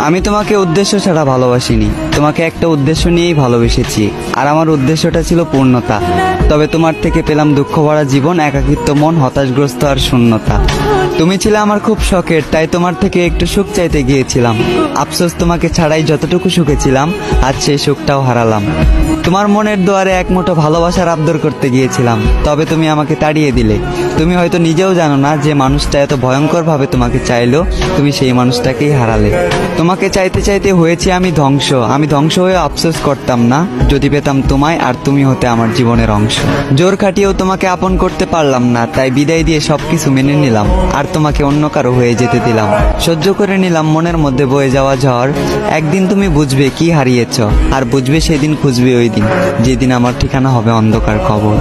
আমি তোমাকে উদ্দেশ্য ছাড়া ভালোবাসিনি, তোমাকে একটা উদ্দেশ্য নিয়েই ভালোবেসেছি, আর আমার উদ্দেশ্যটা ছিল পূর্ণতা। তবে তোমার থেকে পেলাম দুঃখ ভরা জীবন, একাকিত্ব মন, হতাশগ্রস্ত আর শূন্যতা। তুমি ছিলে আমার খুব শখের, তাই তোমার থেকে একটু সুখ চাইতে গিয়েছিলাম। আফসোস তোমাকে ছাড়াই যতটুকু সুখে ছিলাম, আজ সেই সুখটাও হারালাম। তোমার মনের দুয়ারে এক মুঠো ভালোবাসার আবদার করতে গিয়েছিলাম, তবে তুমি আমাকে তাড়িয়ে দিলে। তুমি হয়তো নিজেও জানো না যে মানুষটা এত ভয়ঙ্করভাবে তোমাকে চাইলো, তুমি সেই মানুষটাকেই হারালে। তোমাকে চাইতে চাইতে হয়েছি আমি ধ্বংস। আমি ধ্বংস হয়ে আফসোস করতাম না যদি পেতাম তোমায়, আর তুমি হতে আমার জীবনের অংশ। জোর খাটিয়েও তোমাকে আপন করতে পারলাম না, তাই বিদায় দিয়ে সবকিছু মেনে নিলাম, আর তোমাকে অন্য কারো হয়ে যেতে দিলাম। সহ্য করে নিলাম মনের মধ্যে বয়ে যাওয়া ঝড়। একদিন তুমি বুঝবে কি হারিয়েছ, আর বুঝবে সেদিন খুঁজবে ওই দিন, যেদিন আমার ঠিকানা হবে অন্ধকার কবর।